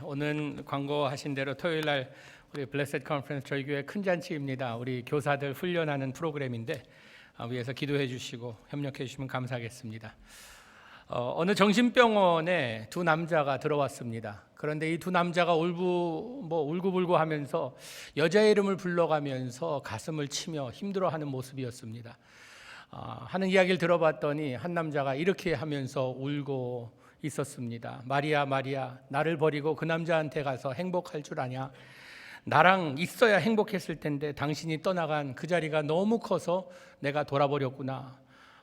오늘 광고하신 대로 토요일 날 우리 블레셋 컨퍼런스 저희 교회 큰 잔치입니다. 우리 교사들 훈련하는 프로그램인데 위에서 기도해 주시고 협력해 주시면 감사하겠습니다. 어느 정신병원에 두 남자가 들어왔습니다. 그런데 이 두 남자가 울고불고 하면서 여자의 이름을 불러가면서 가슴을 치며 힘들어하는 모습이었습니다. 하는 이야기를 들어봤더니 한 남자가 이렇게 하면서 울고 있었습니다. 마리아, 마리아, 나를 버리고 그 남자한테 가서 행복할 줄 아냐? 나랑 있어야 행복했을 텐데 당신이 떠나간 그 자리가 너무 커서 내가 돌아버렸구나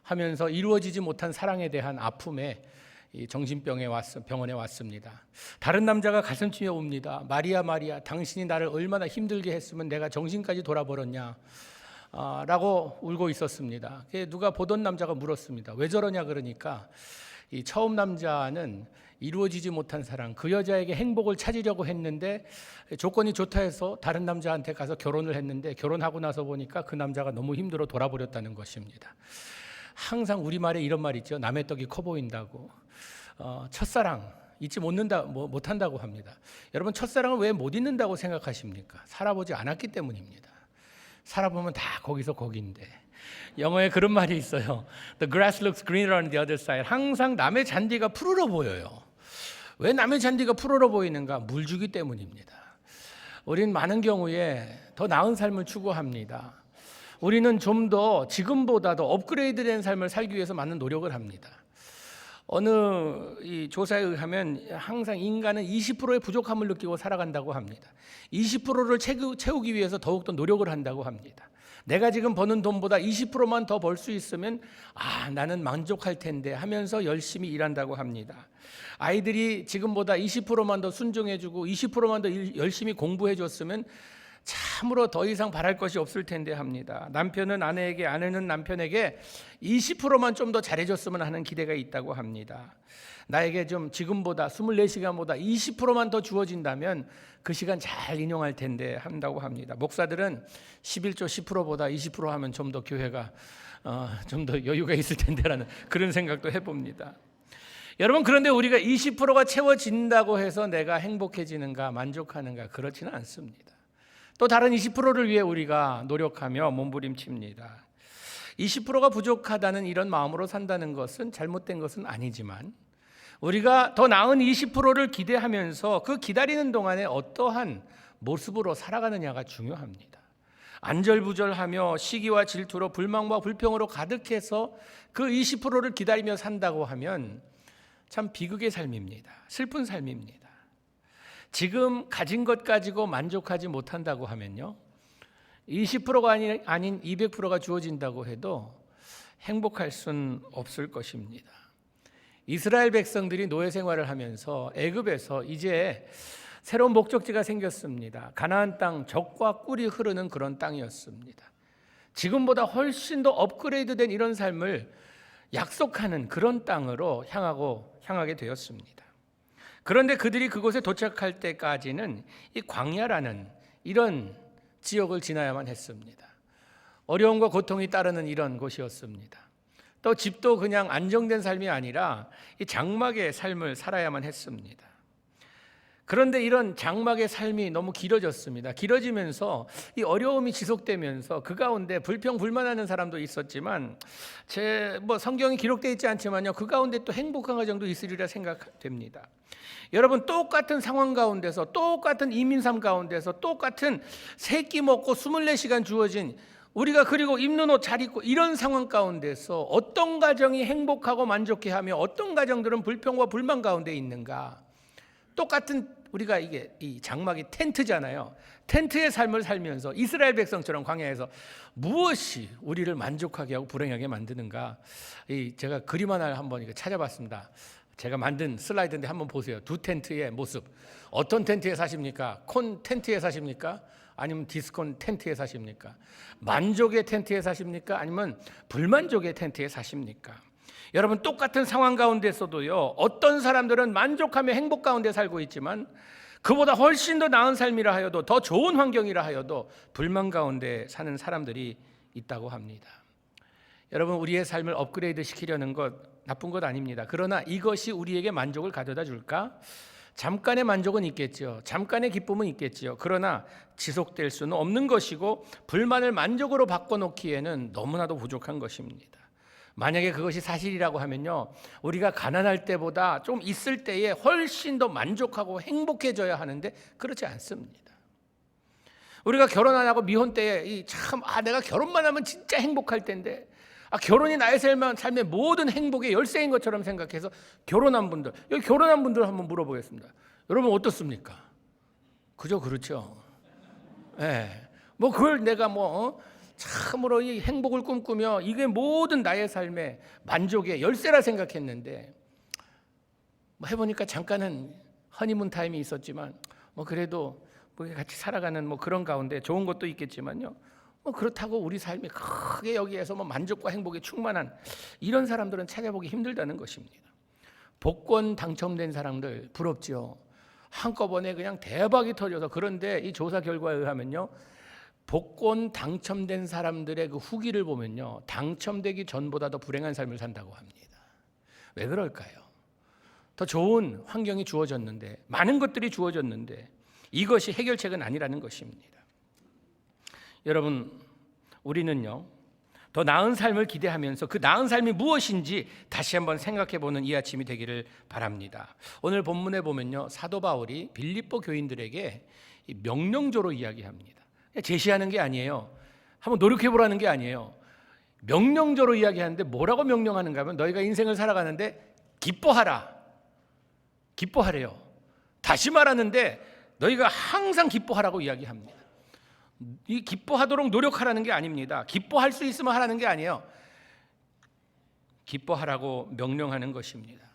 하면서 이루어지지 못한 사랑에 대한 아픔에 병원에 왔습니다. 다른 남자가 가슴치며 웁니다. 마리아, 마리아, 당신이 나를 얼마나 힘들게 했으면 내가 정신까지 돌아버렸냐 라고 울고 있었습니다. 누가 보던 남자가 물었습니다. 왜 저러냐 그러니까 이 처음 남자는 이루어지지 못한 사랑, 그 여자에게 행복을 찾으려고 했는데 조건이 좋다 해서 다른 남자한테 가서 결혼을 했는데 결혼하고 나서 보니까 그 남자가 너무 힘들어 돌아버렸다는 것입니다. 항상 우리말에 이런 말 있죠. 남의 떡이 커 보인다고. 첫사랑 잊지 못한다고 합니다. 여러분, 첫사랑을 왜 못 잊는다고 생각하십니까? 살아보지 않았기 때문입니다. 살아보면 다 거기서 거기인데. 영어에 그런 말이 있어요. The grass looks greener on the other side. 항상 남의 잔디가 푸르러 보여요. 왜 남의 잔디가 푸르러 보이는가? 물 주기 때문입니다. 우린 많은 경우에 더 나은 삶을 추구합니다. 우리는 좀 더 지금보다 더 업그레이드된 삶을 살기 위해서 많은 노력을 합니다. 어느 이 조사에 의하면 항상 인간은 20%의 부족함을 느끼고 살아간다고 합니다. 20%를 채우기 위해서 더욱더 노력을 한다고 합니다. 내가 지금 버는 돈보다 20%만 더 벌 수 있으면 나는 만족할 텐데 하면서 열심히 일한다고 합니다. 아이들이 지금보다 20%만 더 순종해주고 20%만 더 열심히 공부해줬으면 참으로 더 이상 바랄 것이 없을 텐데 합니다. 남편은 아내에게, 아내는 남편에게 20%만 좀 더 잘해줬으면 하는 기대가 있다고 합니다. 나에게 좀 지금보다 24시간보다 20%만 더 주어진다면 그 시간 잘 인용할 텐데 한다고 합니다. 목사들은 11조 10%보다 20% 하면 좀 더 교회가 좀 더 여유가 있을 텐데라는 그런 생각도 해봅니다. 여러분, 그런데 우리가 20%가 채워진다고 해서 내가 행복해지는가 만족하는가? 그렇지는 않습니다. 또 다른 20%를 위해 우리가 노력하며 몸부림칩니다. 20%가 부족하다는 이런 마음으로 산다는 것은 잘못된 것은 아니지만 우리가 더 나은 20%를 기대하면서 그 기다리는 동안에 어떠한 모습으로 살아가느냐가 중요합니다. 안절부절하며 시기와 질투로 불만과 불평으로 가득해서 그 20%를 기다리며 산다고 하면 참 비극의 삶입니다. 슬픈 삶입니다. 지금 가진 것 가지고 만족하지 못한다고 하면요, 20%가 아닌 200%가 주어진다고 해도 행복할 수는 없을 것입니다. 이스라엘 백성들이 노예 생활을 하면서 애굽에서 이제 새로운 목적지가 생겼습니다. 가나안 땅, 젖과 꿀이 흐르는 그런 땅이었습니다. 지금보다 훨씬 더 업그레이드된 이런 삶을 약속하는 그런 땅으로 향하게 되었습니다. 그런데 그들이 그곳에 도착할 때까지는 이 광야라는 이런 지역을 지나야만 했습니다. 어려움과 고통이 따르는 이런 곳이었습니다. 또 집도 그냥 안정된 삶이 아니라 이 장막의 삶을 살아야만 했습니다. 그런데 이런 장막의 삶이 너무 길어졌습니다. 길어지면서 이 어려움이 지속되면서 그 가운데 불평불만하는 사람도 있었지만 성경이 기록되어 있지 않지만요, 그 가운데 또 행복한 가정도 있으리라 생각됩니다. 여러분, 똑같은 상황 가운데서, 똑같은 이민삶 가운데서, 똑같은 세 끼 먹고 24시간 주어진 우리가, 그리고 입는 옷 잘 입고 이런 상황 가운데서 어떤 가정이 행복하고 만족해하며 어떤 가정들은 불평과 불만 가운데 있는가? 똑같은 우리가 이 장막이 텐트잖아요. 텐트의 삶을 살면서 이스라엘 백성처럼 광야에서 무엇이 우리를 만족하게 하고 불행하게 만드는가? 제가 그림 하나를 한번 찾아봤습니다. 제가 만든 슬라이드인데 한번 보세요. 두 텐트의 모습. 어떤 텐트에 사십니까? 콘 텐트에 사십니까? 아니면 디스콘 텐트에 사십니까? 만족의 텐트에 사십니까? 아니면 불만족의 텐트에 사십니까? 여러분, 똑같은 상황 가운데서도요, 어떤 사람들은 만족하며 행복 가운데 살고 있지만 그보다 훨씬 더 나은 삶이라 하여도, 더 좋은 환경이라 하여도 불만 가운데 사는 사람들이 있다고 합니다. 여러분, 우리의 삶을 업그레이드 시키려는 것 나쁜 것 아닙니다. 그러나 이것이 우리에게 만족을 가져다 줄까? 잠깐의 만족은 있겠죠. 잠깐의 기쁨은 있겠죠. 그러나 지속될 수는 없는 것이고 불만을 만족으로 바꿔놓기에는 너무나도 부족한 것입니다. 만약에 그것이 사실이라고 하면요, 우리가 가난할 때보다 좀 있을 때에 훨씬 더 만족하고 행복해져야 하는데 그렇지 않습니다. 우리가 결혼 안 하고 미혼 때에 내가 결혼만 하면 진짜 행복할 텐데, 결혼이 나의 삶의 모든 행복의 열쇠인 것처럼 생각해서 결혼한 분들, 여기 결혼한 분들 한번 물어보겠습니다. 여러분 어떻습니까? 그죠, 그렇죠. 뭐 그걸 내가 참으로 이 행복을 꿈꾸며 이게 모든 나의 삶의 만족의 열쇠라 생각했는데, 해보니까 잠깐은 허니문 타임이 있었지만 그래도 같이 살아가는 그런 가운데 좋은 것도 있겠지만요, 그렇다고 우리 삶이 크게 여기에서 만족과 행복에 충만한 이런 사람들은 찾아보기 힘들다는 것입니다. 복권 당첨된 사람들 부럽죠. 한꺼번에 그냥 대박이 터져서. 그런데 이 조사 결과에 의하면요, 복권 당첨된 사람들의 그 후기를 보면요, 당첨되기 전보다 더 불행한 삶을 산다고 합니다. 왜 그럴까요? 더 좋은 환경이 주어졌는데, 많은 것들이 주어졌는데 이것이 해결책은 아니라는 것입니다. 여러분, 우리는요, 더 나은 삶을 기대하면서 그 나은 삶이 무엇인지 다시 한번 생각해보는 이 아침이 되기를 바랍니다. 오늘 본문에 보면요, 사도 바울이 빌립보 교인들에게 명령조로 이야기합니다. 제시하는 게 아니에요. 한번 노력해보라는 게 아니에요. 명령조로 이야기하는데 뭐라고 명령하는가 하면, 너희가 인생을 살아가는데 기뻐하라. 기뻐하래요. 다시 말하는데 너희가 항상 기뻐하라고 이야기합니다. 이 기뻐하도록 노력하라는 게 아닙니다. 기뻐할 수 있으면 하라는 게 아니에요. 기뻐하라고 명령하는 것입니다.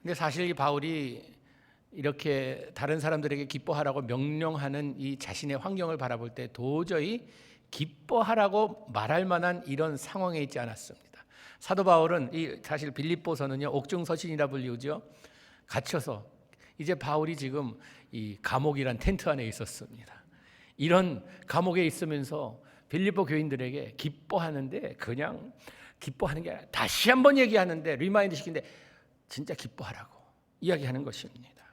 근데 사실 이 바울이 이렇게 다른 사람들에게 기뻐하라고 명령하는 이 자신의 환경을 바라볼 때 도저히 기뻐하라고 말할 만한 이런 상황에 있지 않았습니다. 사도 바울은 사실 빌립보서는요, 옥중서신이라 불리우죠. 갇혀서 이제 바울이 지금 이 감옥이란 텐트 안에 있었습니다. 이런 감옥에 있으면서 빌립보 교인들에게 기뻐하는데, 그냥 기뻐하는 게 아니라 다시 한번 얘기하는데, 리마인드 시키는데 진짜 기뻐하라고 이야기하는 것입니다.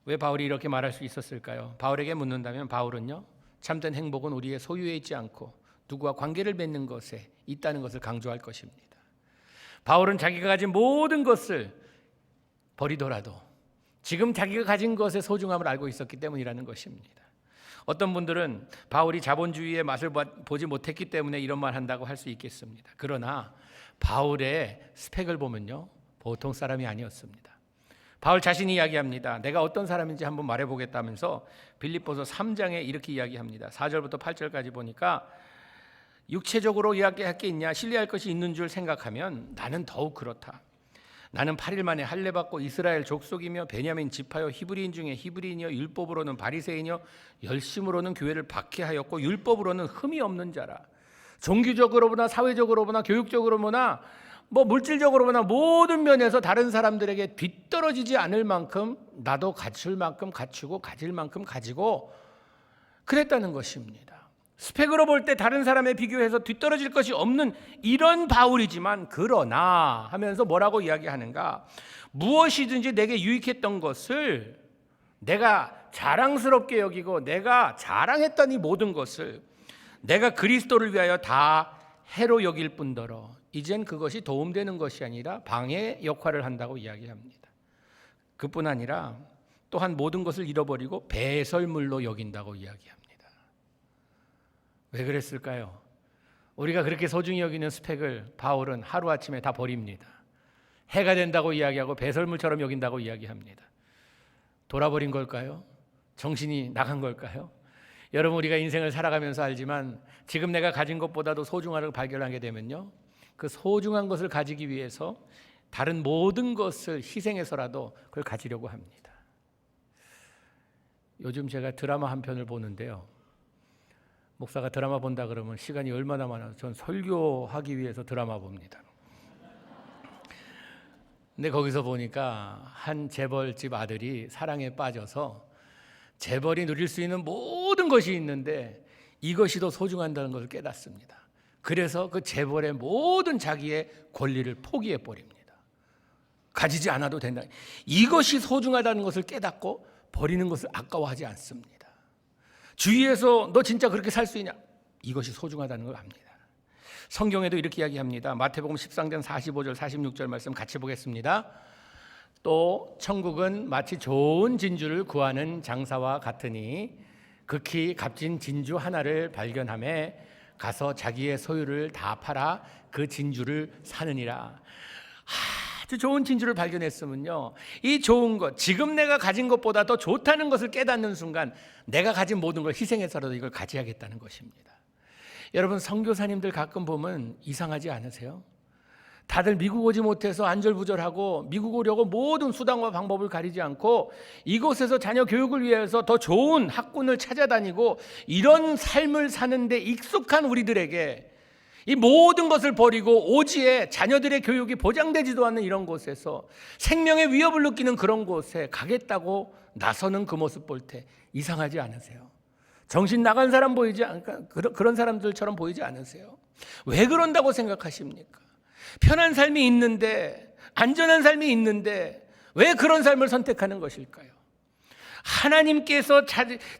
왜 바울이 이렇게 말할 수 있었을까요? 바울에게 묻는다면 바울은요, 참된 행복은 우리의 소유에 있지 않고 누구와 관계를 맺는 것에 있다는 것을 강조할 것입니다. 바울은 자기가 가진 모든 것을 버리더라도 지금 자기가 가진 것의 소중함을 알고 있었기 때문이라는 것입니다. 어떤 분들은 바울이 자본주의의 맛을 보지 못했기 때문에 이런 말 한다고 할 수 있겠습니다. 그러나 바울의 스펙을 보면요, 보통 사람이 아니었습니다. 바울 자신이 이야기합니다. 내가 어떤 사람인지 한번 말해보겠다면서 빌립보서 3장에 이렇게 이야기합니다. 4절부터 8절까지 보니까, 육체적으로 이야기할 게 있냐, 신뢰할 것이 있는 줄 생각하면 나는 더욱 그렇다. 나는 8일 만에 할례 받고 이스라엘 족속이며 베냐민 지파요, 히브리인 중에 히브리인이요, 율법으로는 바리새인이요, 열심으로는 교회를 박해하였고 율법으로는 흠이 없는 자라. 종교적으로 보나 사회적으로 보나 교육적으로 보나 물질적으로 보나 모든 면에서 다른 사람들에게 뒤떨어지지 않을 만큼 나도 갖출 만큼 갖추고 가질 만큼 가지고 그랬다는 것입니다. 스펙으로 볼 때 다른 사람에 비교해서 뒤떨어질 것이 없는 이런 바울이지만, 그러나 하면서 뭐라고 이야기하는가? 무엇이든지 내게 유익했던 것을 내가 자랑스럽게 여기고 내가 자랑했던 이 모든 것을 내가 그리스도를 위하여 다 해로 여길 뿐더러 이젠 그것이 도움되는 것이 아니라 방해 역할을 한다고 이야기합니다. 그뿐 아니라 또한 모든 것을 잃어버리고 배설물로 여긴다고 이야기합니다. 왜 그랬을까요? 우리가 그렇게 소중히 여기는 스펙을 바울은 하루아침에 다 버립니다. 해가 된다고 이야기하고 배설물처럼 여긴다고 이야기합니다. 돌아버린 걸까요? 정신이 나간 걸까요? 여러분, 우리가 인생을 살아가면서 알지만 지금 내가 가진 것보다도 소중한 걸 발견하게 되면요, 그 소중한 것을 가지기 위해서 다른 모든 것을 희생해서라도 그걸 가지려고 합니다. 요즘 제가 드라마 한 편을 보는데요, 목사가 드라마 본다 그러면 시간이 얼마나 많아서 전 설교하기 위해서 드라마 봅니다. 근데 거기서 보니까 한 재벌집 아들이 사랑에 빠져서 재벌이 누릴 수 있는 모든 것이 있는데 이것이 더 소중한다는 것을 깨닫습니다. 그래서 그 재벌의 모든 자기의 권리를 포기해 버립니다. 가지지 않아도 된다. 이것이 소중하다는 것을 깨닫고 버리는 것을 아까워하지 않습니다. 주위에서 너 진짜 그렇게 살 수 있냐? 이것이 소중하다는 걸 압니다. 성경에도 이렇게 이야기합니다. 마태복음 13장 45절 46절 말씀 같이 보겠습니다. 또 천국은 마치 좋은 진주를 구하는 장사와 같으니 극히 값진 진주 하나를 발견하매 가서 자기의 소유를 다 팔아 그 진주를 사느니라. 아주 좋은 진주를 발견했으면요, 이 좋은 것, 지금 내가 가진 것보다 더 좋다는 것을 깨닫는 순간 내가 가진 모든 걸 희생해서라도 이걸 가져야겠다는 것입니다. 여러분, 선교사님들 가끔 보면 이상하지 않으세요? 다들 미국 오지 못해서 안절부절하고 미국 오려고 모든 수단과 방법을 가리지 않고 이곳에서 자녀 교육을 위해서 더 좋은 학군을 찾아다니고 이런 삶을 사는데 익숙한 우리들에게 이 모든 것을 버리고 오지에 자녀들의 교육이 보장되지도 않는 이런 곳에서 생명의 위협을 느끼는 그런 곳에 가겠다고 나서는 그 모습 볼 때 이상하지 않으세요? 정신 나간 사람 보이지 않을까? 그런 사람들처럼 보이지 않으세요? 왜 그런다고 생각하십니까? 편한 삶이 있는데, 안전한 삶이 있는데 왜 그런 삶을 선택하는 것일까요? 하나님께서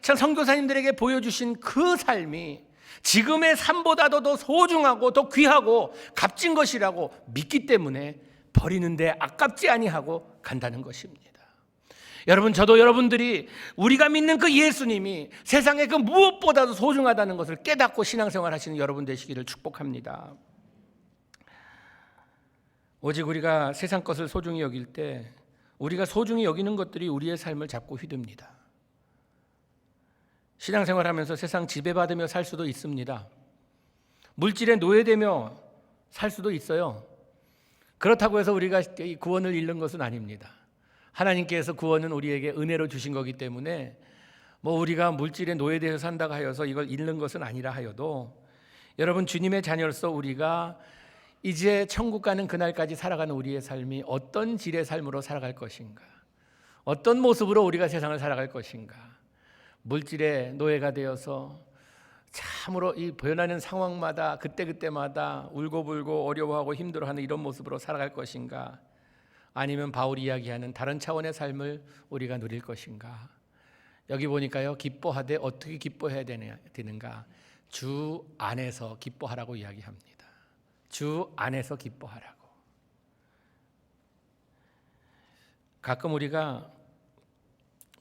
선교사님들에게 보여주신 그 삶이 지금의 삶보다도 더 소중하고 더 귀하고 값진 것이라고 믿기 때문에 버리는데 아깝지 아니하고 간다는 것입니다. 여러분, 저도 여러분들이 우리가 믿는 그 예수님이 세상에 그 무엇보다도 소중하다는 것을 깨닫고 신앙생활 하시는 여러분 되시기를 축복합니다. 오직 우리가 세상 것을 소중히 여길 때 우리가 소중히 여기는 것들이 우리의 삶을 잡고 휘둡니다. 신앙생활하면서 세상 지배받으며 살 수도 있습니다. 물질에 노예되며 살 수도 있어요. 그렇다고 해서 우리가 구원을 잃는 것은 아닙니다. 하나님께서 구원은 우리에게 은혜로 주신 거기 때문에 우리가 물질에 노예되어 산다고 하여서 이걸 잃는 것은 아니라 하여도 여러분, 주님의 자녀로서 우리가 이제 천국 가는 그날까지 살아가는 우리의 삶이 어떤 질의 삶으로 살아갈 것인가, 어떤 모습으로 우리가 세상을 살아갈 것인가, 물질의 노예가 되어서 참으로 이 변하는 상황마다 그때그때마다 울고불고 어려워하고 힘들어하는 이런 모습으로 살아갈 것인가, 아니면 바울이 이야기하는 다른 차원의 삶을 우리가 누릴 것인가. 여기 보니까요, 기뻐하되 어떻게 기뻐해야 되는가? 주 안에서 기뻐하라고 이야기합니다. 주 안에서 기뻐하라고. 가끔 우리가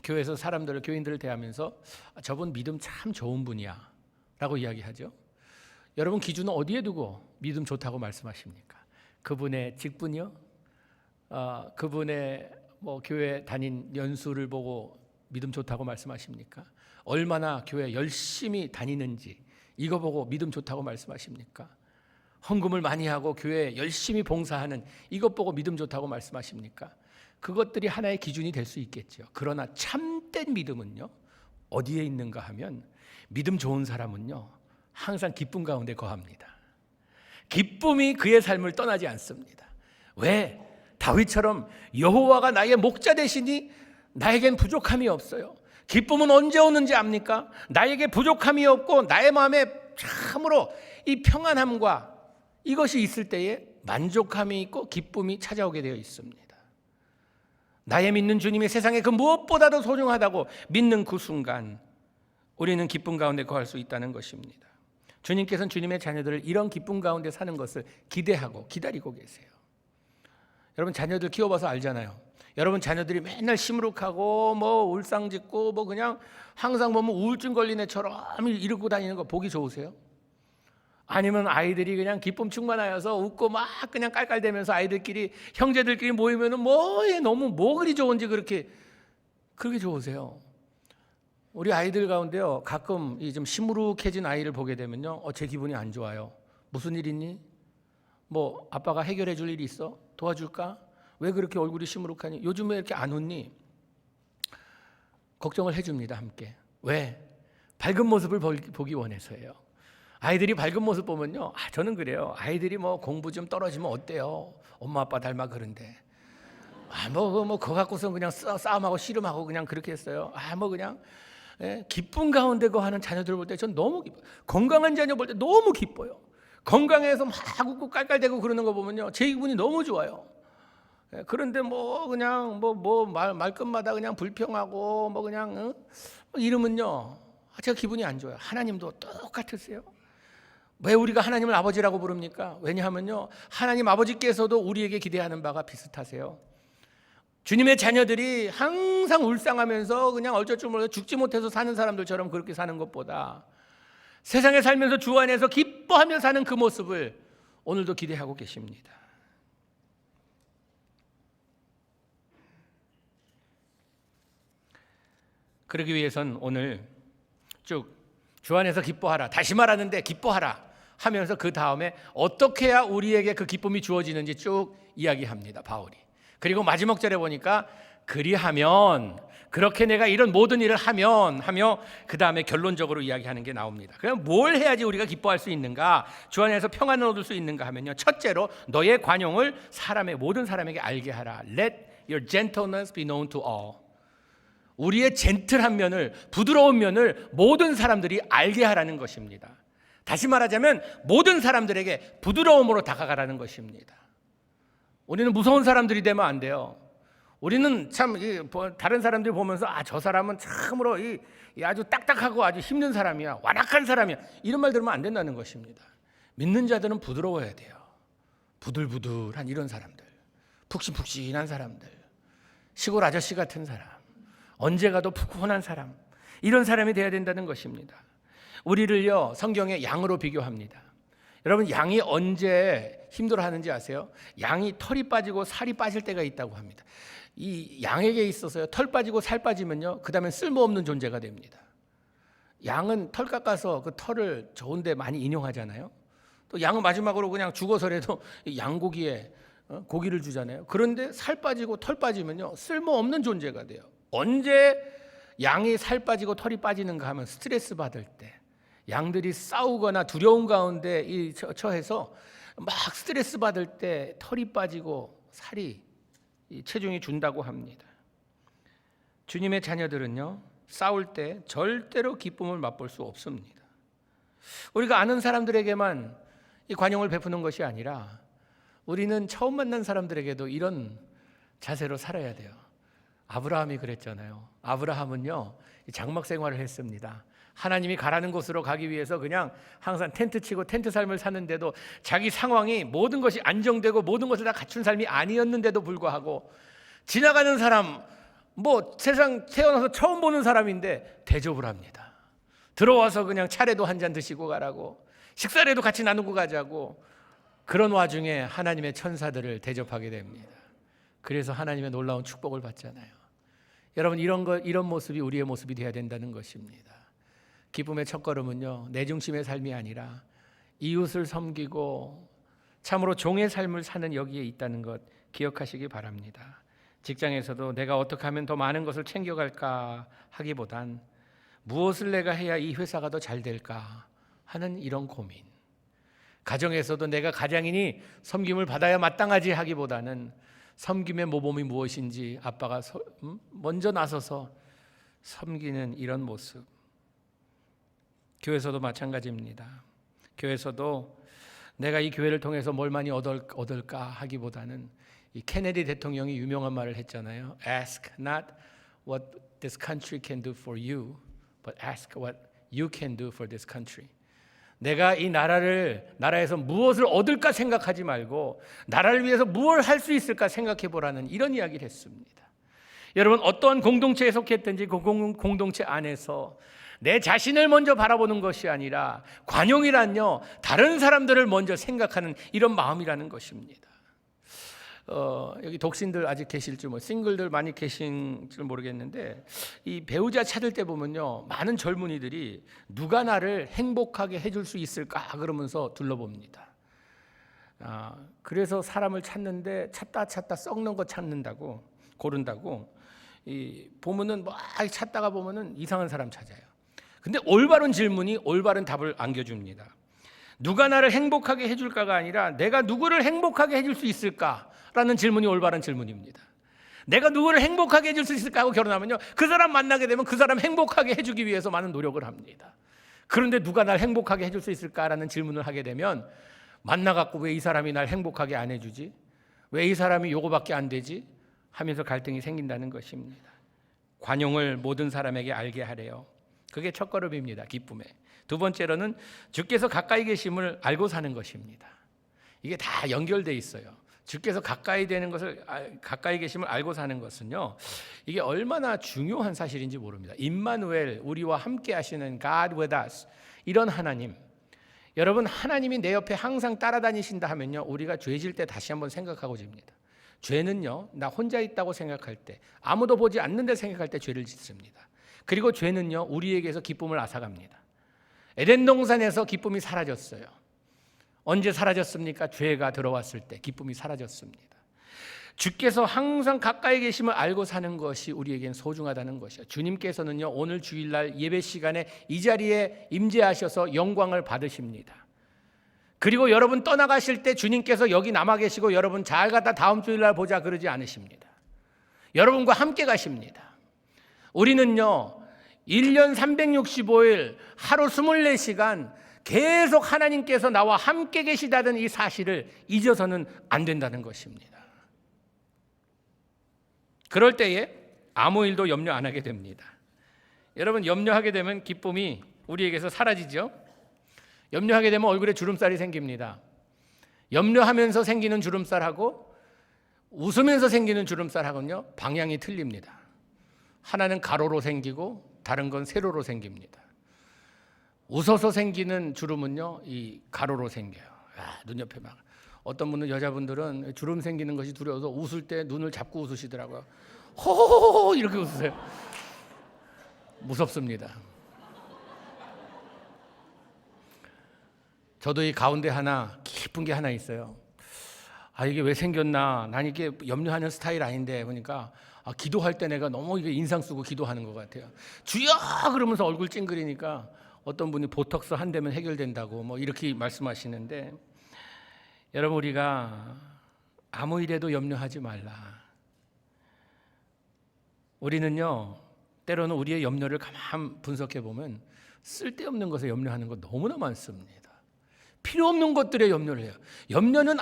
교회에서 교인들을 대하면서 저분 믿음 참 좋은 분이야 라고 이야기하죠. 여러분, 기준은 어디에 두고 믿음 좋다고 말씀하십니까? 그분의 직분이요? 그분의 교회 다닌 연수를 보고 믿음 좋다고 말씀하십니까? 얼마나 교회 열심히 다니는지 이거 보고 믿음 좋다고 말씀하십니까? 헌금을 많이 하고 교회에 열심히 봉사하는 이것 보고 믿음 좋다고 말씀하십니까? 그것들이 하나의 기준이 될 수 있겠죠. 그러나 참된 믿음은요, 어디에 있는가 하면 믿음 좋은 사람은요, 항상 기쁨 가운데 거합니다. 기쁨이 그의 삶을 떠나지 않습니다. 왜? 다윗처럼 여호와가 나의 목자 되시니 나에겐 부족함이 없어요. 기쁨은 언제 오는지 압니까? 나에게 부족함이 없고 나의 마음에 참으로 이 평안함과 이것이 있을 때에 만족함이 있고 기쁨이 찾아오게 되어 있습니다. 나의 믿는 주님이 세상에 그 무엇보다도 소중하다고 믿는 그 순간 우리는 기쁨 가운데 거할 수 있다는 것입니다. 주님께서는 주님의 자녀들을 이런 기쁨 가운데 사는 것을 기대하고 기다리고 계세요. 여러분, 자녀들 키워봐서 알잖아요. 여러분 자녀들이 맨날 시무룩하고 울상짓고 그냥 항상 보면 우울증 걸린 애처럼 이러고 다니는 거 보기 좋으세요? 아니면 아이들이 그냥 기쁨 충만하여서 웃고 막 그냥 깔깔대면서 아이들끼리 형제들끼리 모이면은 너무 그리 좋은지 그렇게 좋으세요? 우리 아이들 가운데요, 가끔 좀 시무룩해진 아이를 보게 되면요, 제 기분이 안 좋아요. 무슨 일 있니? 아빠가 해결해 줄 일이 있어? 도와줄까? 왜 그렇게 얼굴이 시무룩하니? 요즘 왜 이렇게 안 웃니? 걱정을 해줍니다, 함께. 왜? 밝은 모습을 보기 원해서예요. 아이들이 밝은 모습 보면요, 저는 그래요. 아이들이 공부 좀 떨어지면 어때요? 엄마 아빠 닮아 그런데. 그거 갖고서 그냥 싸움하고 씨름하고 그냥 그렇게 했어요. 그냥 기쁨 가운데 하는 자녀들 볼 때 전 너무 기뻐요. 건강한 자녀 볼 때 너무 기뻐요. 건강해서 막 웃고 깔깔대고 그러는 거 보면요, 제 기분이 너무 좋아요. 그런데 뭐 그냥 말끝마다 그냥 불평하고 뭐 그냥 이러면요, 제가 기분이 안 좋아요. 하나님도 똑같으세요. 왜 우리가 하나님을 아버지라고 부릅니까? 왜냐하면요, 하나님 아버지께서도 우리에게 기대하는 바가 비슷하세요. 주님의 자녀들이 항상 울상하면서 그냥 어쩔 줄 몰라 죽지 못해서 사는 사람들처럼 그렇게 사는 것보다 세상에 살면서 주 안에서 기뻐하며 사는 그 모습을 오늘도 기대하고 계십니다. 그러기 위해선 오늘 쭉 주 안에서 기뻐하라, 다시 말하는데 기뻐하라 하면서 그 다음에 어떻게 해야 우리에게 그 기쁨이 주어지는지 쭉 이야기합니다, 바울이. 그리고 마지막 절에 보니까 그리하면, 그렇게 내가 이런 모든 일을 하며 그 다음에 결론적으로 이야기하는 게 나옵니다. 그럼 뭘 해야지 우리가 기뻐할 수 있는가, 주 안에서 평안을 얻을 수 있는가 하면요, 첫째로 너의 관용을 모든 사람에게 알게 하라. Let your gentleness be known to all. 우리의 젠틀한 면을, 부드러운 면을 모든 사람들이 알게 하라는 것입니다. 다시 말하자면 모든 사람들에게 부드러움으로 다가가라는 것입니다. 우리는 무서운 사람들이 되면 안 돼요. 우리는 참 다른 사람들이 보면서 저 사람은 참으로 아주 딱딱하고 아주 힘든 사람이야, 완악한 사람이야, 이런 말 들으면 안 된다는 것입니다. 믿는 자들은 부드러워야 돼요. 부들부들한 이런 사람들, 푹신푹신한 사람들, 시골 아저씨 같은 사람, 언제 가도 푸근한 사람, 이런 사람이 돼야 된다는 것입니다. 우리를요, 성경에 양으로 비교합니다. 여러분, 양이 언제 힘들어하는지 아세요? 양이 털이 빠지고 살이 빠질 때가 있다고 합니다. 이 양에게 있어서요, 털 빠지고 살 빠지면요, 그 다음엔 쓸모없는 존재가 됩니다. 양은 털 깎아서 그 털을 좋은데 많이 인용하잖아요. 또 양은 마지막으로 그냥 죽어서라도 양고기에 고기를 주잖아요. 그런데 살 빠지고 털 빠지면요, 쓸모없는 존재가 돼요. 언제 양이 살 빠지고 털이 빠지는가 하면 스트레스 받을 때, 양들이 싸우거나 두려움 가운데 처해서 막 스트레스 받을 때 털이 빠지고 살이, 체중이 준다고 합니다. 주님의 자녀들은요, 싸울 때 절대로 기쁨을 맛볼 수 없습니다. 우리가 아는 사람들에게만 이 관용을 베푸는 것이 아니라 우리는 처음 만난 사람들에게도 이런 자세로 살아야 돼요. 아브라함이 그랬잖아요. 아브라함은요, 장막 생활을 했습니다. 하나님이 가라는 곳으로 가기 위해서 그냥 항상 텐트 치고 텐트 삶을 사는데도 자기 상황이 모든 것이 안정되고 모든 것을 다 갖춘 삶이 아니었는데도 불구하고 지나가는 사람, 세상 태어나서 처음 보는 사람인데 대접을 합니다. 들어와서 그냥 차례도 한 잔 드시고 가라고, 식사라도 같이 나누고 가자고. 그런 와중에 하나님의 천사들을 대접하게 됩니다. 그래서 하나님의 놀라운 축복을 받잖아요. 여러분, 이런 모습이 우리의 모습이 되어야 된다는 것입니다. 기쁨의 첫걸음은요, 내 중심의 삶이 아니라 이웃을 섬기고 참으로 종의 삶을 사는 여기에 있다는 것 기억하시기 바랍니다. 직장에서도 내가 어떻게 하면 더 많은 것을 챙겨갈까 하기보단 무엇을 내가 해야 이 회사가 더 잘 될까 하는 이런 고민. 가정에서도 내가 가장이니 섬김을 받아야 마땅하지 하기보다는 섬김의 모범이 무엇인지 아빠가 먼저 나서서 섬기는 이런 모습. 교회에서도 마찬가지입니다. 교회에서도 내가 이 교회를 통해서 뭘 많이 얻을까 하기보다는 이 케네디 대통령이 유명한 말을 했잖아요. Ask not what this country can do for you, but ask what you can do for this country. 내가 이 나라에서 무엇을 얻을까 생각하지 말고 나라를 위해서 무엇을 할 수 있을까 생각해 보라는 이런 이야기를 했습니다. 여러분, 어떠한 공동체에 속했든지 그 공동체 안에서 내 자신을 먼저 바라보는 것이 아니라 관용이란요, 다른 사람들을 먼저 생각하는 이런 마음이라는 것입니다. 여기 독신들 아직 계실지 싱글들 많이 계신지 모르겠는데, 이 배우자 찾을 때 보면요, 많은 젊은이들이 누가 나를 행복하게 해줄 수 있을까 그러면서 둘러봅니다. 그래서 사람을 찾는데 찾다 썩는 거 찾는다고, 고른다고, 보면은 찾다가 보면은 이상한 사람 찾아요. 근데 올바른 질문이 올바른 답을 안겨줍니다. 누가 나를 행복하게 해줄까가 아니라 내가 누구를 행복하게 해줄 수 있을까라는 질문이 올바른 질문입니다. 내가 누구를 행복하게 해줄 수 있을까 하고 결혼하면요, 그 사람 만나게 되면 그 사람 행복하게 해주기 위해서 많은 노력을 합니다. 그런데 누가 날 행복하게 해줄 수 있을까라는 질문을 하게 되면 만나갖고 왜 이 사람이 날 행복하게 안 해주지? 왜 이 사람이 요거밖에 안 되지? 하면서 갈등이 생긴다는 것입니다. 관용을 모든 사람에게 알게 하래요. 그게 첫 걸음입니다. 기쁨에. 두 번째로는 주께서 가까이 계심을 알고 사는 것입니다. 이게 다 연결돼 있어요. 주께서 가까이 계심을 알고 사는 것은요, 이게 얼마나 중요한 사실인지 모릅니다. 임마누엘, 우리와 함께 하시는 God with us, 이런 하나님. 여러분, 하나님이 내 옆에 항상 따라다니신다 하면요, 우리가 죄질 때 다시 한번 생각하고 집니다. 죄는요, 나 혼자 있다고 생각할 때, 아무도 보지 않는데 생각할 때 죄를 짓습니다. 그리고 죄는요, 우리에게서 기쁨을 앗아갑니다. 에덴 동산에서 기쁨이 사라졌어요. 언제 사라졌습니까? 죄가 들어왔을 때 기쁨이 사라졌습니다. 주께서 항상 가까이 계심을 알고 사는 것이 우리에겐 소중하다는 것이요. 주님께서는요, 오늘 주일날 예배 시간에 이 자리에 임재하셔서 영광을 받으십니다. 그리고 여러분 떠나가실 때 주님께서 여기 남아 계시고 여러분 잘 갔다 다음 주일날 보자 그러지 않으십니다. 여러분과 함께 가십니다. 우리는요, 1년 365일 하루 24시간 계속 하나님께서 나와 함께 계시다는 이 사실을 잊어서는 안 된다는 것입니다. 그럴 때에 아무 일도 염려 안 하게 됩니다. 여러분, 염려하게 되면 기쁨이 우리에게서 사라지죠. 염려하게 되면 얼굴에 주름살이 생깁니다. 염려하면서 생기는 주름살하고 웃으면서 생기는 주름살하고는요, 방향이 틀립니다. 하나는 가로로 생기고 다른 건 세로로 생깁니다. 웃어서 생기는 주름은요, 이 가로로 생겨요. 눈 옆에 막. 어떤 분은, 여자분들은 주름 생기는 것이 두려워서 웃을 때 눈을 잡고 웃으시더라고요. 호호호호 이렇게 웃으세요. 무섭습니다. 저도 이 가운데 하나 깊은 게 하나 있어요. 이게 왜 생겼나? 난 이게 염려하는 스타일 아닌데 보니까 기도할 때 내가 너무 이게 인상 쓰고 기도하는 것 같아요. 주여 그러면서 얼굴 찡그리니까 어떤 분이 보톡스 한 대면 해결된다고 뭐 이렇게 말씀하시는데, 여러분, 우리가 아무 일에도 염려하지 말라. 우리는요, 때로는 우리의 염려를 가만 분석해 보면 쓸데없는 것에 염려하는 것 너무나 많습니다. 필요 없는 것들에 염려를 해요. 염려는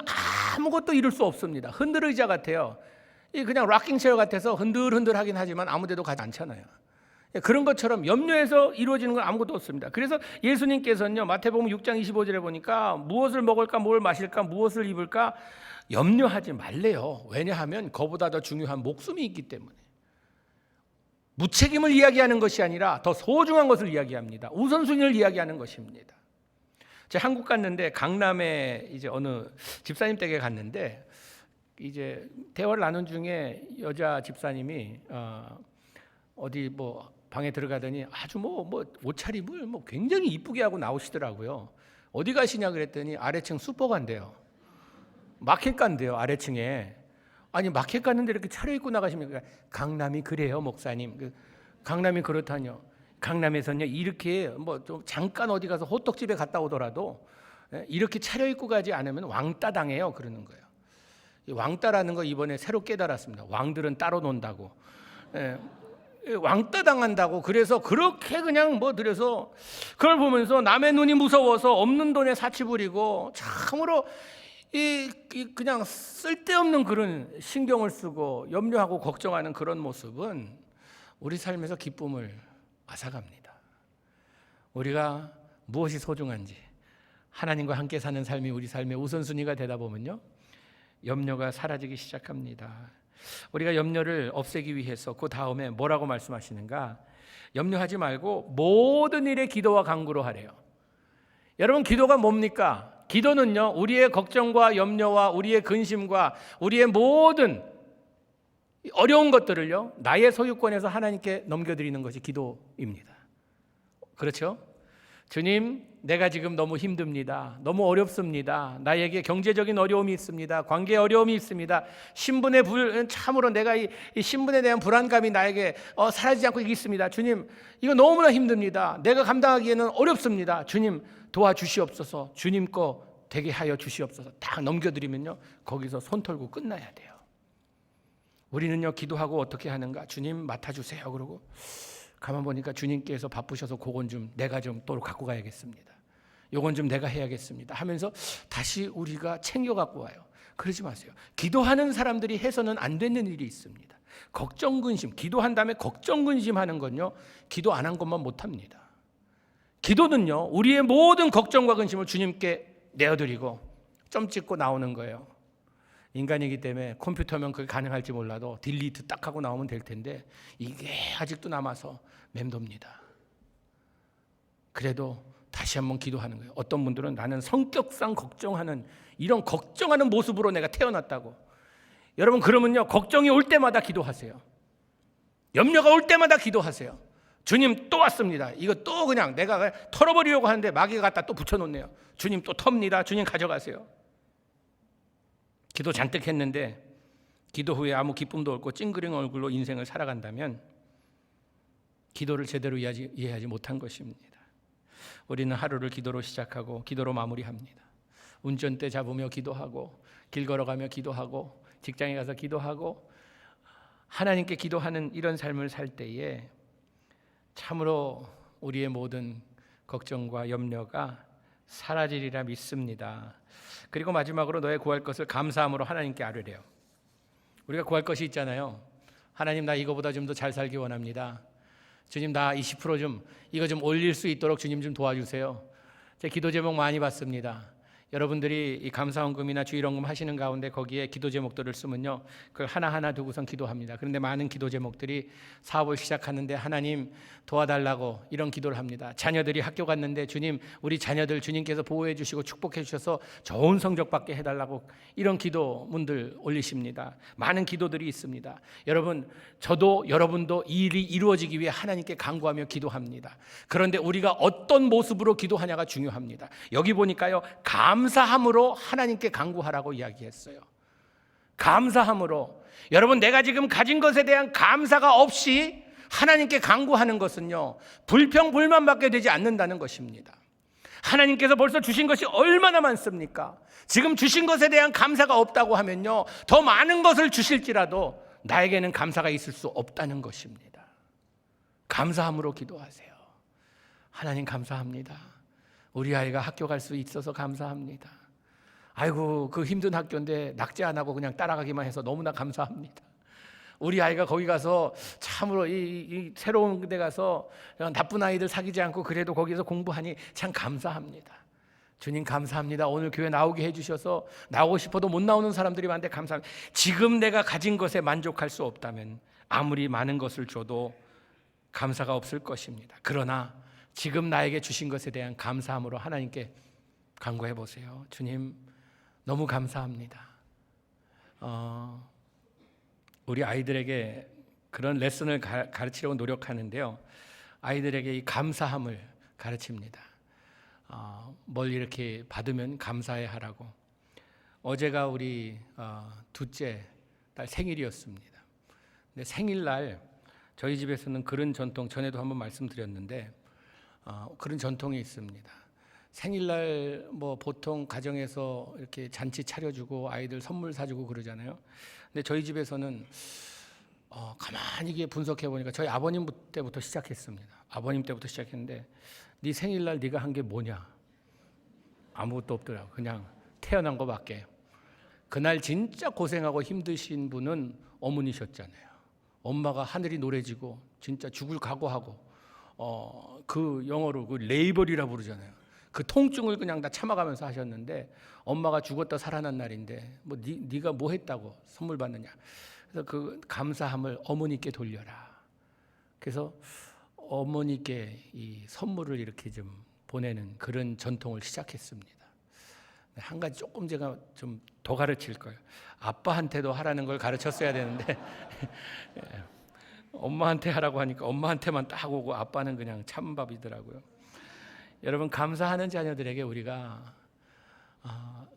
아무것도 이룰 수 없습니다. 흔들의자 같아요. 그냥 락킹체어 같아서 흔들흔들하긴 하지만 아무 데도 가지 않잖아요. 그런 것처럼 염려해서 이루어지는 건 아무것도 없습니다. 그래서 예수님께서는요, 마태복음 6장 25절에 보니까 무엇을 먹을까, 뭘 마실까, 무엇을 입을까 염려하지 말래요. 왜냐하면 그보다 더 중요한 목숨이 있기 때문에. 무책임을 이야기하는 것이 아니라 더 소중한 것을 이야기합니다. 우선순위를 이야기하는 것입니다. 제가 한국 갔는데 강남에 이제 어느 집사님 댁에 갔는데, 이제 대화를 나눈 중에 여자 집사님이 어디 뭐 방에 들어가더니 아주 뭐 옷차림을 굉장히 이쁘게 하고 나오시더라고요. 어디 가시냐 그랬더니 아래층 슈퍼 간대요. 마켓 간대요, 아래층에. 아니, 마켓 갔는데 이렇게 차려입고 나가십니까? 강남이 그래요, 목사님. 강남이 그렇다뇨. 강남에서는요, 이렇게 뭐 좀 잠깐 어디 가서 호떡집에 갔다 오더라도 이렇게 차려입고 가지 않으면 왕따 당해요, 그러는 거예요. 왕따라는 거 이번에 새로 깨달았습니다. 왕들은 따로 논다고. 왕따 당한다고. 그래서 그렇게 그냥 들여서 그걸 보면서 남의 눈이 무서워서 없는 돈에 사치 부리고 참으로 그냥 쓸데없는 그런 신경을 쓰고 염려하고 걱정하는 그런 모습은 우리 삶에서 기쁨을 앗아갑니다. 우리가 무엇이 소중한지, 하나님과 함께 사는 삶이 우리 삶의 우선순위가 되다 보면요, 염려가 사라지기 시작합니다. 우리가 염려를 없애기 위해서 그 다음에 뭐라고 말씀하시는가? 염려하지 말고 모든 일에 기도와 간구로 하래요. 여러분, 기도가 뭡니까? 기도는요, 우리의 걱정과 염려와 우리의 근심과 우리의 모든 어려운 것들을요, 나의 소유권에서 하나님께 넘겨드리는 것이 기도입니다. 그렇죠? 주님, 내가 지금 너무 힘듭니다. 너무 어렵습니다. 나에게 경제적인 어려움이 있습니다. 관계에 어려움이 있습니다. 신분의 참으로 내가 이 신분에 대한 불안감이 나에게 사라지지 않고 있습니다. 주님, 이거 너무나 힘듭니다. 내가 감당하기에는 어렵습니다. 주님, 도와주시옵소서. 주님 거 되게 하여 주시옵소서. 다 넘겨드리면요, 거기서 손 털고 끝나야 돼요. 우리는요, 기도하고 어떻게 하는가? 주님 맡아주세요. 그러고 가만 보니까 주님께서 바쁘셔서 그건 좀 내가 좀 또 갖고 가야겠습니다. 요건 좀 내가 해야겠습니다 하면서 다시 우리가 챙겨 갖고 와요. 그러지 마세요. 기도하는 사람들이 해서는 안 되는 일이 있습니다. 걱정 근심, 기도한 다음에 걱정 근심하는 건요, 기도 안 한 것만 못합니다. 기도는요, 우리의 모든 걱정과 근심을 주님께 내어드리고 점 찍고 나오는 거예요. 인간이기 때문에 컴퓨터면 그게 가능할지 몰라도 딜리트 딱 하고 나오면 될 텐데 이게 아직도 남아서 맴돕니다. 그래도 다시 한번 기도하는 거예요. 어떤 분들은 나는 성격상 걱정하는, 이런 걱정하는 모습으로 내가 태어났다고. 여러분, 그러면요, 걱정이 올 때마다 기도하세요. 염려가 올 때마다 기도하세요. 주님 또 왔습니다. 이거 또 그냥 내가 털어버리려고 하는데 마귀가 갖다 또 붙여놓네요. 주님 또 텁니다. 주님 가져가세요. 기도 잔뜩 했는데 기도 후에 아무 기쁨도 없고 찡그린 얼굴로 인생을 살아간다면 기도를 제대로 이해하지 못한 것입니다. 우리는 하루를 기도로 시작하고 기도로 마무리합니다. 운전대 잡으며 기도하고, 길 걸어가며 기도하고, 직장에 가서 기도하고, 하나님께 기도하는 이런 삶을 살 때에 참으로 우리의 모든 걱정과 염려가 사라지리라 믿습니다. 그리고 마지막으로 너의 구할 것을 감사함으로 하나님께 아뢰래요. 우리가 구할 것이 있잖아요. 하나님, 나 이거보다 좀 더 잘 살기 원합니다. 주님, 나 20% 좀 이거 좀 올릴 수 있도록 주님 좀 도와주세요. 제 기도 제목 많이 받습니다. 여러분들이 이 감사원금이나 주일원금 하시는 가운데 거기에 기도 제목들을 쓰면요, 그걸 하나하나 두고선 기도합니다. 그런데 많은 기도 제목들이 사업을 시작하는데 하나님 도와달라고 이런 기도를 합니다. 자녀들이 학교 갔는데 주님, 우리 자녀들 주님께서 보호해 주시고 축복해 주셔서 좋은 성적 받게 해달라고 이런 기도문들 올리십니다. 많은 기도들이 있습니다. 여러분, 저도 여러분도 이 일이 이루어지기 위해 하나님께 간구하며 기도합니다. 그런데 우리가 어떤 모습으로 기도하냐가 중요합니다. 여기 보니까요, 감사함으로 하나님께 간구하라고 이야기했어요. 감사함으로. 여러분, 내가 지금 가진 것에 대한 감사가 없이 하나님께 간구하는 것은요, 불평불만밖에 되지 않는다는 것입니다. 하나님께서 벌써 주신 것이 얼마나 많습니까? 지금 주신 것에 대한 감사가 없다고 하면요, 더 많은 것을 주실지라도 나에게는 감사가 있을 수 없다는 것입니다. 감사함으로 기도하세요. 하나님 감사합니다. 우리 아이가 학교 갈 수 있어서 감사합니다. 아이고, 그 힘든 학교인데 낙제 안 하고 그냥 따라가기만 해서 너무나 감사합니다. 우리 아이가 거기 가서 참으로 이 새로운 데 가서 나쁜 아이들 사귀지 않고 그래도 거기서 공부하니 참 감사합니다. 주님 감사합니다. 오늘 교회 나오게 해주셔서 나오고 싶어도 못 나오는 사람들이 많은데 감사합니다. 지금 내가 가진 것에 만족할 수 없다면 아무리 많은 것을 줘도 감사가 없을 것입니다. 그러나 지금 나에게 주신 것에 대한 감사함으로 하나님께 간구해 보세요. 주님 너무 감사합니다. 우리 아이들에게 그런 레슨을 가르치려고 노력하는데요, 아이들에게 이 감사함을 가르칩니다. 뭘 이렇게 받으면 감사해 하라고. 어제가 우리 둘째 딸 생일이었습니다. 근데 생일날 저희 집에서는 그런 전통, 전에도 한번 말씀드렸는데 그런 전통이 있습니다. 생일날 뭐 보통 가정에서 이렇게 잔치 차려주고 아이들 선물 사주고 그러잖아요. 근데 저희 집에서는 가만히 이게 분석해 보니까 저희 아버님 때부터 시작했습니다. 아버님 때부터 시작했는데 네 생일날 네가 한 게 뭐냐? 아무것도 없더라고. 그냥 태어난 거밖에. 그날 진짜 고생하고 힘드신 분은 어머니셨잖아요. 엄마가 하늘이 노래지고 진짜 죽을 각오하고 그 영어로 그 레이벌이라 부르잖아요. 그 통증을 그냥 다 참아가면서 하셨는데 엄마가 죽었다 살아난 날인데 뭐 네가 뭐 했다고 선물 받느냐. 그래서 그 감사함을 어머니께 돌려라. 그래서 어머니께 이 선물을 이렇게 좀 보내는 그런 전통을 시작했습니다. 한 가지 조금 제가 좀 더 가르칠 거예요. 아빠한테도 하라는 걸 가르쳤어야 되는데 엄마한테 하라고 하니까 엄마한테만 딱 오고 아빠는 그냥 찬밥이더라고요. 여러분, 감사하는 자녀들에게 우리가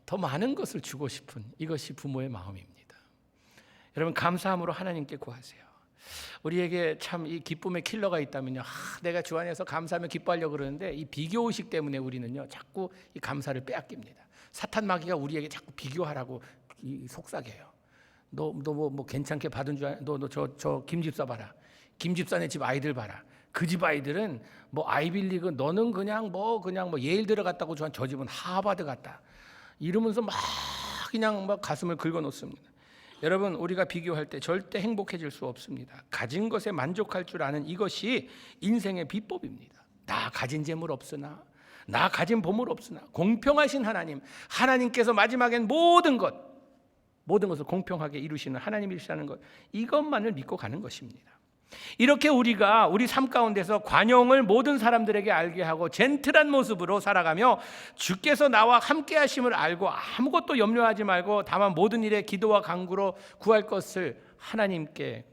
더 많은 것을 주고 싶은 이것이 부모의 마음입니다. 여러분, 감사함으로 하나님께 구하세요. 우리에게 참 이 기쁨의 킬러가 있다면요, 내가 주 안에서 감사하며 기뻐하려고 그러는데 이 비교의식 때문에 우리는요 자꾸 이 감사를 빼앗깁니다. 사탄 마귀가 우리에게 자꾸 비교하라고 속삭여요. 너 뭐 괜찮게 받은 줄 알아? 너 저 김집사 봐라. 김집사네 집 아이들 봐라. 그 집 아이들은 뭐 아이빌리그, 너는 그냥 뭐 예일 들어갔다고 저 집은 하버드 갔다. 이러면서 막 그냥 막 가슴을 긁어놓습니다. 여러분, 우리가 비교할 때 절대 행복해질 수 없습니다. 가진 것에 만족할 줄 아는 이것이 인생의 비법입니다. 나 가진 재물 없으나, 나 가진 보물 없으나, 공평하신 하나님께서 마지막엔 모든 것을 공평하게 이루시는 하나님이시라는 것, 이것만을 믿고 가는 것입니다. 이렇게 우리가 우리 삶 가운데서 관용을 모든 사람들에게 알게 하고 젠틀한 모습으로 살아가며 주께서 나와 함께 하심을 알고 아무것도 염려하지 말고 다만 모든 일에 기도와 간구로 구할 것을 하나님께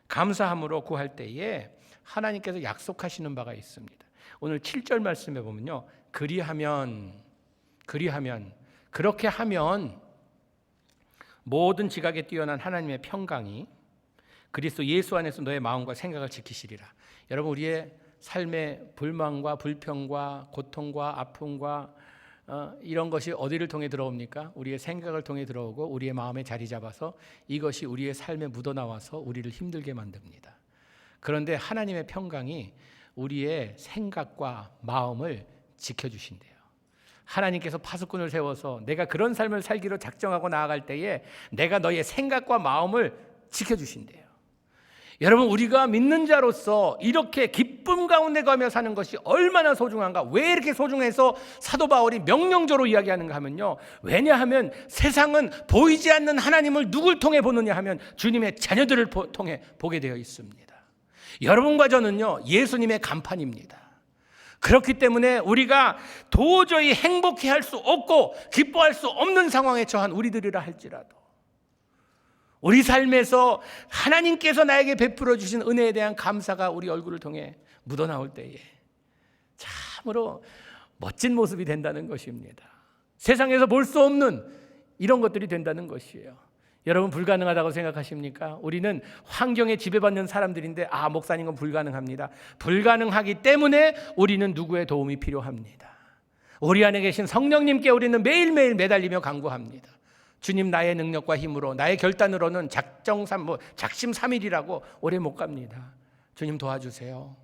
감사함으로 구할 때에 하나님께서 약속하시는 바가 있습니다. 오늘 7절 말씀에 보면요, 그렇게 하면 모든 지각에 뛰어난 하나님의 평강이 그리스도 예수 안에서 너의 마음과 생각을 지키시리라. 여러분, 우리의 삶의 불만과 불평과 고통과 아픔과 이런 것이 어디를 통해 들어옵니까? 우리의 생각을 통해 들어오고 우리의 마음에 자리 잡아서 이것이 우리의 삶에 묻어나와서 우리를 힘들게 만듭니다. 그런데 하나님의 평강이 우리의 생각과 마음을 지켜주신대요. 하나님께서 파수꾼을 세워서 내가 그런 삶을 살기로 작정하고 나아갈 때에 내가 너의 생각과 마음을 지켜주신대요. 여러분, 우리가 믿는 자로서 이렇게 기쁨 가운데 가며 사는 것이 얼마나 소중한가. 왜 이렇게 소중해서 사도 바울이 명령조로 이야기하는가 하면요, 왜냐하면 세상은 보이지 않는 하나님을 누굴 통해 보느냐 하면 주님의 자녀들을 통해 보게 되어 있습니다. 여러분과 저는요, 예수님의 간판입니다. 그렇기 때문에 우리가 도저히 행복해할 수 없고 기뻐할 수 없는 상황에 처한 우리들이라 할지라도 우리 삶에서 하나님께서 나에게 베풀어 주신 은혜에 대한 감사가 우리 얼굴을 통해 묻어나올 때에 참으로 멋진 모습이 된다는 것입니다. 세상에서 볼 수 없는 이런 것들이 된다는 것이에요. 여러분, 불가능하다고 생각하십니까? 우리는 환경에 지배받는 사람들인데 목사님은 불가능합니다. 불가능하기 때문에 우리는 누구의 도움이 필요합니다. 우리 안에 계신 성령님께 우리는 매일매일 매달리며 간구합니다. 주님, 나의 능력과 힘으로 나의 결단으로는 작심삼일이라고 오래 못 갑니다. 주님 도와주세요.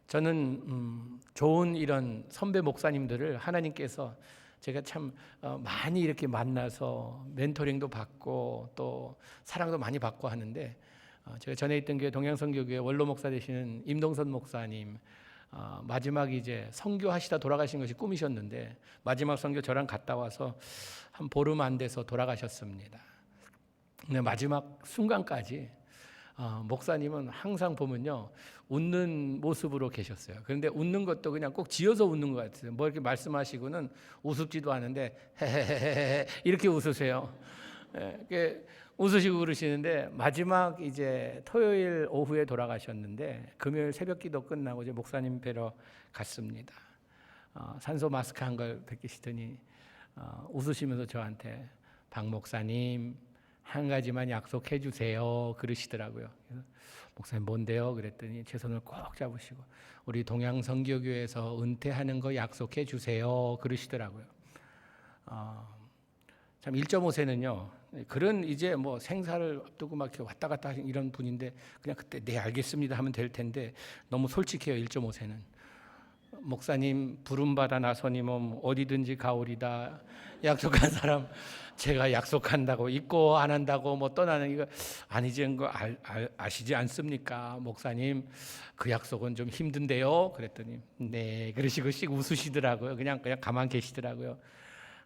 저는 좋은 이런 선배 목사님들을 하나님께서 제가 참 많이 이렇게 만나서 멘토링도 받고 또 사랑도 많이 받고 하는데, 제가 전에 있던 교회 동양선교교회 원로 목사 되시는 임동선 목사님, 마지막 이제 선교하시다 돌아가신 것이 꿈이셨는데 마지막 선교 저랑 갔다 와서 한 보름 안 돼서 돌아가셨습니다. 근데 마지막 순간까지 목사님은 항상 보면요, 웃는 모습으로 계셨어요. 그런데 웃는 것도 그냥 꼭 지어서 웃는 것 같아요. 뭐 이렇게 말씀하시고는 우습지도 않은데 헤헤헤헤 이렇게 웃으세요. 이렇게 웃으시고 그러시는데 마지막 이제 토요일 오후에 돌아가셨는데 금요일 새벽기도 끝나고 이제 목사님 뵈러 갔습니다. 산소 마스크 한 걸 벗기시더니 웃으시면서 저한테 박 목사님 한 가지만 약속해 주세요 그러시더라고요. 그래서 목사님 뭔데요? 그랬더니 제 손을 꼭 잡으시고 우리 동양선교교회에서 은퇴하는 거 약속해 주세요 그러시더라고요. 참 1.5세는요 그런 이제 뭐 생사를 앞두고 막 이렇게 왔다 갔다 하는 이런 분인데 그냥 그때 네 알겠습니다 하면 될 텐데 너무 솔직해요. 1.5세는 목사님 부름받아 나서니 뭐 어디든지 가오리다 약속한 사람 제가 약속한다고 잊고 안 한다고 뭐 떠나는 이거 아니지 거 아시지 않습니까? 목사님 그 약속은 좀 힘든데요. 그랬더니 네 그러시고 씩 웃으시더라고요. 그냥 가만 계시더라고요.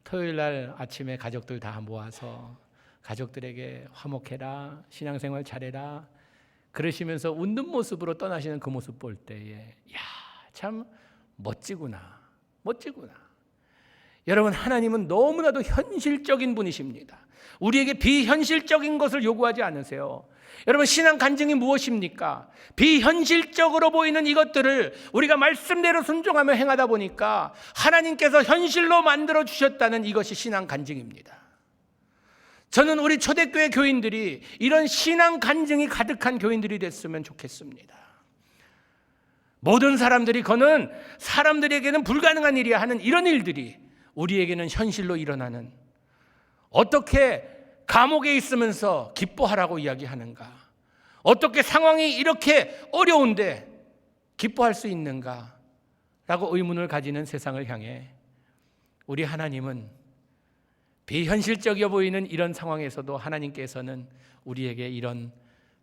토요일 날 아침에 가족들 다 모아서 가족들에게 화목해라 신앙생활 잘해라 그러시면서 웃는 모습으로 떠나시는 그 모습 볼 때에 참 멋지구나. 여러분 하나님은 너무나도 현실적인 분이십니다. 우리에게 비현실적인 것을 요구하지 않으세요. 여러분 신앙 간증이 무엇입니까? 비현실적으로 보이는 이것들을 우리가 말씀대로 순종하며 행하다 보니까 하나님께서 현실로 만들어 주셨다는 이것이 신앙 간증입니다. 저는 우리 초대교회 교인들이 이런 신앙 간증이 가득한 교인들이 됐으면 좋겠습니다. 모든 사람들이 거는 사람들에게는 불가능한 일이야 하는 이런 일들이 우리에게는 현실로 일어나는 어떻게 감옥에 있으면서 기뻐하라고 이야기하는가? 어떻게 상황이 이렇게 어려운데 기뻐할 수 있는가? 라고 의문을 가지는 세상을 향해 우리 하나님은 비현실적이어 보이는 이런 상황에서도 하나님께서는 우리에게 이런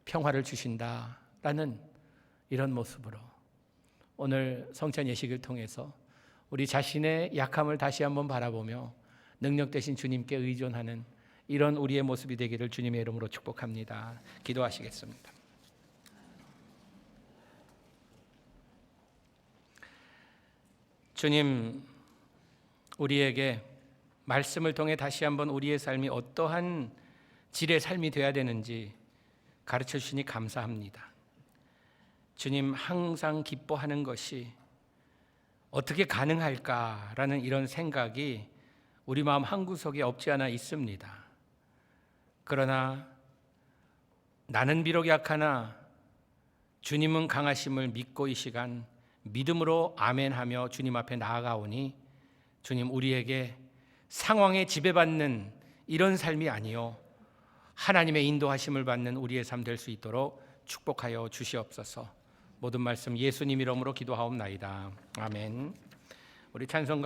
평화를 주신다라는 이런 모습으로 오늘 성찬 예식을 통해서 우리 자신의 약함을 다시 한번 바라보며 능력 되신 주님께 의존하는 이런 우리의 모습이 되기를 주님의 이름으로 축복합니다. 기도하시겠습니다. 주님, 우리에게 말씀을 통해 다시 한번 우리의 삶이 어떠한 질의 삶이 되어야 되는지 가르쳐 주시니 감사합니다. 주님, 항상 기뻐하는 것이 어떻게 가능할까라는 이런 생각이 우리 마음 한구석에 없지 않아 있습니다. 그러나 나는 비록 약하나 주님은 강하심을 믿고 이 시간 믿음으로 아멘하며 주님 앞에 나아가오니 주님, 우리에게 상황에 지배받는 이런 삶이 아니요 하나님의 인도하심을 받는 우리의 삶 될 수 있도록 축복하여 주시옵소서. 모든 말씀 예수님 이름으로 기도하옵나이다. 아멘. 우리 찬송가